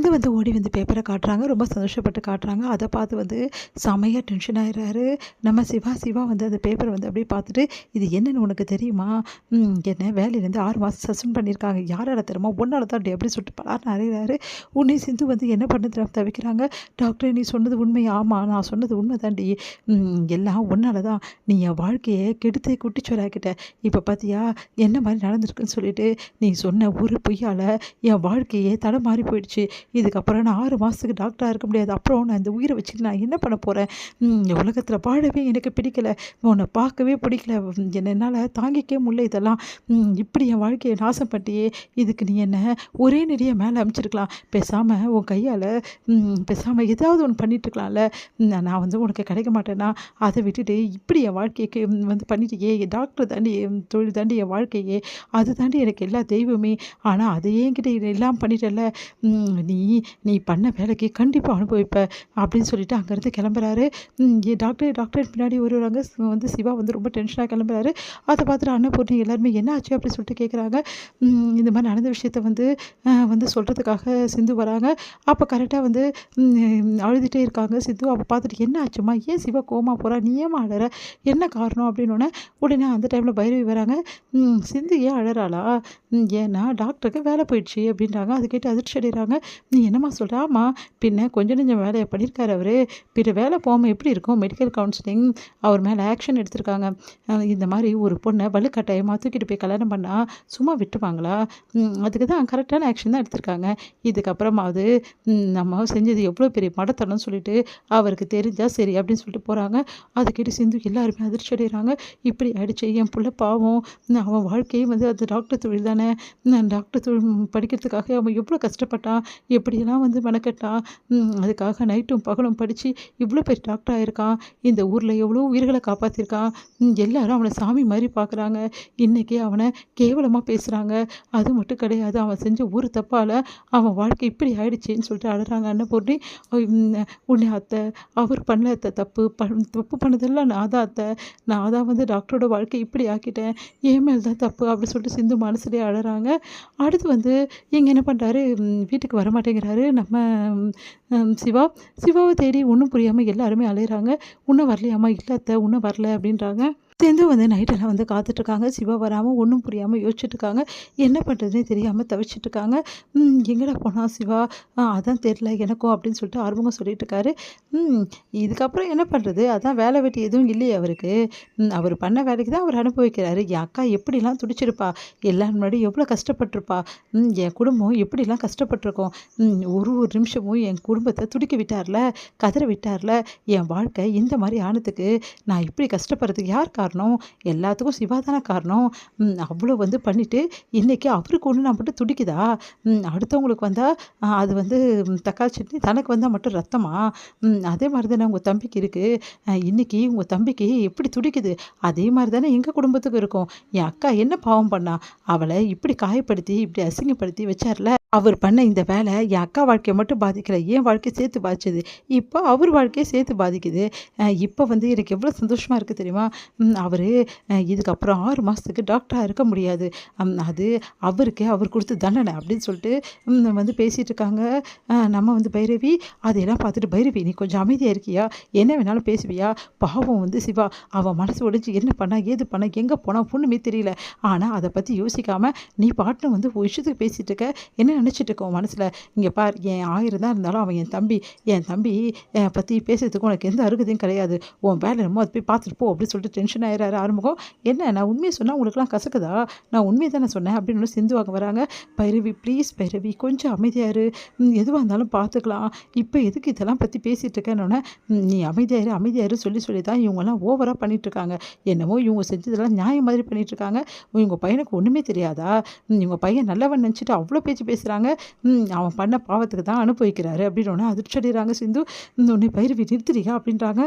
சிந்து வந்து ஓடி வந்து பேப்பரை காட்டுறாங்க. ரொம்ப சந்தோஷப்பட்டு காட்டுறாங்க. அதை பார்த்து வந்து செமையாக டென்ஷன் ஆயிடுறாரு நம்ம சிவா. சிவா வந்து அந்த பேப்பரை வந்து அப்படியே பார்த்துட்டு, இது என்னன்னு உனக்கு தெரியுமா? என்ன வேலையிலேருந்து 6 மாதம் சஸ்பெண்ட் பண்ணியிருக்காங்க. யாரால தெரியுமா? ஒன்னால தான் அப்படின்னு சொல்லிட்டு பலார்னு அறையிறாரு. உடனே சிந்து வந்து என்ன பண்ண தவிக்கிறாங்க. டாக்டர், நீ சொன்னது உண்மை? ஆமாம், நான் சொன்னது உண்மை தாண்டி. எல்லாம் ஒன்னால தான். நீ என் வாழ்க்கையை கெடுத்து குட்டிச்சோராக்கிட்ட. இப்போ பார்த்தியா என்ன மாதிரி நடந்திருக்குன்னு சொல்லிட்டு, நீ சொன்ன ஒரு பொய்யால் என் வாழ்க்கையே தடம் மாறி போயிடுச்சு. இதுக்கப்புறம் நான் 6 மாதத்துக்கு டாக்டராக இருக்க முடியாது. அப்புறம் நான் இந்த உயிரை வச்சுட்டு நான் என்ன பண்ண போகிறேன்? உலகத்தில் வாழவே எனக்கு பிடிக்கல. உன்னை பார்க்கவே பிடிக்கல. என்னால் தாங்கிக்கவே முடியல இதெல்லாம். இப்படி என் வாழ்க்கையை நாசம் பண்ணியே. இதுக்கு நீ என்ன ஒரே நிறைய மேலே அமைச்சிருக்கலாம். பேசாமல் உன் கையால் பேசாமல் ஏதாவது ஒன்று பண்ணிட்டுருக்கலாம்ல. நான் வந்து உனக்கு கிடைக்க மாட்டேன்னா அதை விட்டுட்டு இப்படி என் வாழ்க்கைக்கு வந்து பண்ணிட்டியே. டாக்டர் தாண்டி என் தொழில் தாண்டி என் வாழ்க்கையே. அது தாண்டி எனக்கு எல்லா தெய்வமே. ஆனால் அதை என்கிட்ட எல்லாம் பண்ணிட்டல. நீ நீ பண்ண வேலைக்கு கண்டிப்பாக அனுபவிப்ப அப்படின்னு சொல்லிட்டு அங்கேருந்து கிளம்புறாரு. டாக்டர் டாக்டர் பின்னாடி வருவாங்க. வந்து சிவா வந்து ரொம்ப டென்ஷனாக கிளம்புறாரு. அதை பார்த்துட்டு அன்னபூர்ணி எல்லாருமே என்ன ஆச்சு அப்படின்னு சொல்லிட்டு கேட்குறாங்க. இந்த மாதிரி நடந்த விஷயத்த வந்து வந்து சொல்கிறதுக்காக சிந்து வராங்க. அப்போ கரெக்டாக வந்து அழுதுகிட்டே இருக்காங்க சிந்து. அப்போ பார்த்துட்டு என்ன ஆச்சுமா? ஏன் சிவா கோமா போகிறா? நீ ஏமா அழற? என்ன காரணம் அப்படின்னோடனே உடனே அந்த டைமில் பைரவி வராங்க. சிந்து ஏன் அழறாளா? ஏன்னா டாக்டருக்கு வேலை போயிடுச்சு அப்படின்றாங்க. அது கேட்டு அதிர்ச்சி அடைகிறாங்க. நீ என்னம்மா சொல்கிற? ஆமாம், பின்ன கொஞ்சம் நெஞ்சம் வேலையை பண்ணியிருக்காரு அவர். பிற வேலை போகாமல் எப்படி இருக்கும்? மெடிக்கல் கவுன்சிலிங் அவர் மேலே ஆக்ஷன் எடுத்திருக்காங்க. இந்த மாதிரி ஒரு பொண்ணை வலுக்கட்டாயமாக தூக்கிட்டு போய் கல்யாணம் பண்ணால் சும்மா விட்டுவாங்களா? அதுக்கு தான் கரெக்டான ஆக்ஷன் தான் எடுத்திருக்காங்க. இதுக்கப்புறமாவது நம்ம செஞ்சது எவ்வளோ பெரிய மடத்தனம்னு சொல்லிட்டு அவருக்கு தெரிஞ்சால் சரி அப்படின்னு சொல்லிட்டு போகிறாங்க. அதை கேட்டு சிந்து எல்லாருமே அதிர்ச்சி அடைகிறாங்க. இப்படி ஆயிடுச்சு என் புள்ள பாவம். அவன் வாழ்க்கையும் வந்து அது டாக்டர் தொழில் தானே. டாக்டர் தொழில் படிக்கிறதுக்காக அவன் எவ்வளோ கஷ்டப்பட்டான், எப்படியெல்லாம் வந்து மெனக்கட்டான். அதுக்காக நைட்டும் பகலும் படித்து இவ்வளோ பெரிய டாக்டர் ஆகியிருக்கான். இந்த ஊரில் எவ்வளோ உயிர்களை காப்பாற்றிருக்கான். எல்லாரும் அவனை சாமி மாதிரி பார்க்குறாங்க. இன்றைக்கி அவனை கேவலமாக பேசுகிறாங்க. அது மட்டும் கிடையாது, அவன் செஞ்ச ஒரு தப்பால் அவன் வாழ்க்கை இப்படி ஆயிடுச்சேன்னு சொல்லிட்டு அழுறாங்க அன்னபூர்ணி. உன்னை அத்தை, அவர் பண்ணல அத்தை தப்பு. தப்பு பண்ணதெல்லாம் நான் தான் அத்தை. நான் தான் வந்து டாக்டரோட வாழ்க்கை இப்படி ஆக்கிட்டேன். என் மேல் தான் தப்பு அப்படின்னு சொல்லிட்டு சிந்து மனசுலேயே அழுறாங்க. அடுத்து வந்து இங்கே என்ன பண்ணுறாரு, வீட்டுக்கு வர மாட்டேங்கிறாரு நம்ம சிவாவை தேடி ஒன்றும் புரியாமல் எல்லாருமே அலையிறாங்க. இன்னும் வரலையாம்மா? இல்லை அத்தை, இன்னும் வரல அப்படின்றாங்க. சிந்து வந்து நைட்டெல்லாம் வந்து காத்துட்ருக்காங்க. சிவா வராமல் ஒன்றும் புரியாமல் யோசிச்சுட்ருக்காங்க. என்ன பண்ணுறதுனே தெரியாமல் தவிச்சிட்ருக்காங்க. எங்கடா போனா சிவா? அதான் தெரில எனக்கும் அப்படின்னு சொல்லிட்டு ஆர்வமாக சொல்லிட்டுருக்காரு. இதுக்கப்புறம் என்ன பண்ணுறது? அதான் வேலை வெட்டி எதுவும் இல்லையே அவருக்கு. அவர் பண்ண வேலைக்கு தான் அவர் அனுபவிக்கிறாரு. என் அக்கா எப்படிலாம் துடிச்சிருப்பா, எல்லாரும் முன்னாடி எவ்வளோ கஷ்டப்பட்டிருப்பா. என் குடும்பம் எப்படிலாம் கஷ்டப்பட்டிருக்கோம். ஒரு ஒரு நிமிஷமும் என் குடும்பத்தை துடிக்க விட்டார்ல, கதற விட்டார்ல. என் வாழ்க்கை இந்த மாதிரி ஆனதுக்கு நான் இப்படி கஷ்டப்படுறதுக்கு யார் காரணம்? எல்லாத்துக்கும் சிவா தானே காரணம். அவ்வளோ வந்து பண்ணிவிட்டு இன்றைக்கி அவருக்கு ஒன்று நான் மட்டும் துடிக்குதா? அடுத்தவங்களுக்கு வந்தால் அது வந்து தக்காளி சட்னி, தனக்கு வந்தால் மட்டும் ரத்தமா? அதே மாதிரி தானே உங்கள் தம்பிக்கு இருக்குது. இன்றைக்கி உங்கள் தம்பிக்கு எப்படி துடிக்குது அதே மாதிரி தானே எங்கள் குடும்பத்துக்கும் இருக்கும். என் அக்கா என்ன பாவம் பண்ணா? அவளை இப்படி காயப்படுத்தி இப்படி அசிங்கப்படுத்தி வச்சார்ல. அவர் பண்ண இந்த வேலை என் அக்கா வாழ்க்கையை மட்டும் பாதிக்கலை, என் வாழ்க்கையை சேர்த்து பாதிச்சது. இப்போ அவர் வாழ்க்கையை சேர்த்து பாதிக்குது. இப்போ வந்து எனக்கு எவ்வளோ சந்தோஷமாக இருக்குது தெரியுமா? அவர் இதுக்கப்புறம் 6 மாதத்துக்கு டாக்டராக இருக்க முடியாது. அது அவருக்கு அவர் கொடுத்த தண்டனை அப்படின்னு சொல்லிட்டு வந்து பேசிகிட்டு இருக்காங்க நம்ம வந்து பைரவி. அதையெல்லாம் பார்த்துட்டு, பைரவி நீ கொஞ்சம் அமைதியாக இருக்கியா? என்ன வேணாலும் பேசுவியா? பாவம் வந்து சிவா, அவன் மனசு உடைஞ்சு என்ன பண்ணா ஏது பண்ணா எங்கே போனால் ஒன்றுமே தெரியல. ஆனால் அதை பற்றி யோசிக்காமல் நீ பாட்டு வந்து ஒரு விஷயத்துக்கு பேசிகிட்டு இருக்க. என்ன நினச்சிட்டு இருக்கோம் மனசில்? இங்கே பார், என் 1000 தான் இருந்தாலும் அவன் என் தம்பி பற்றி பேசுறதுக்கு உனக்கு எந்த அருகதையும் கிடையாது. உன் வேலை என்னமோ அது போய் பார்த்துட்டு போ அப்படின்னு சொல்லிட்டு டென்ஷன் ஆயிடுறாரு ஆறுமுகம். என்ன, நான் உண்மையை சொன்னால் உங்களுக்குலாம் கசக்குதா? நான் உண்மையை தானே சொன்னேன் அப்படின்னு சிந்துவாங்க வராங்க. பைரவி ப்ளீஸ் பைரவி கொஞ்சம் அமைதியாரு, எதுவாக இருந்தாலும் பார்த்துக்கலாம். இப்போ எதுக்கு இதெல்லாம் பற்றி பேசிகிட்டு இருக்கேன்னொன்னே, நீ அமைதியாரு சொல்லி தான் இவங்கெல்லாம் ஓவராக பண்ணிகிட்ருக்காங்க. என்னமோ இவங்க செஞ்சதெல்லாம் நியாயம் மாதிரி பண்ணிகிட்ருக்காங்க. இவங்க பையனுக்கு ஒன்றுமே தெரியாதா? இவங்க பையன் நல்லவன் நினச்சிட்டு அவ்வளோ பேச்சு பேசுகிறாங்க. அவன் பண்ண பாவத்துக்கு தான் அனுபவிக்கிறாரு அப்படின்னு அதிர்ச்சி அடைகிறாங்க சிந்து. உன்னை பைரவி நிறுத்துறியா அப்படின்றாங்க.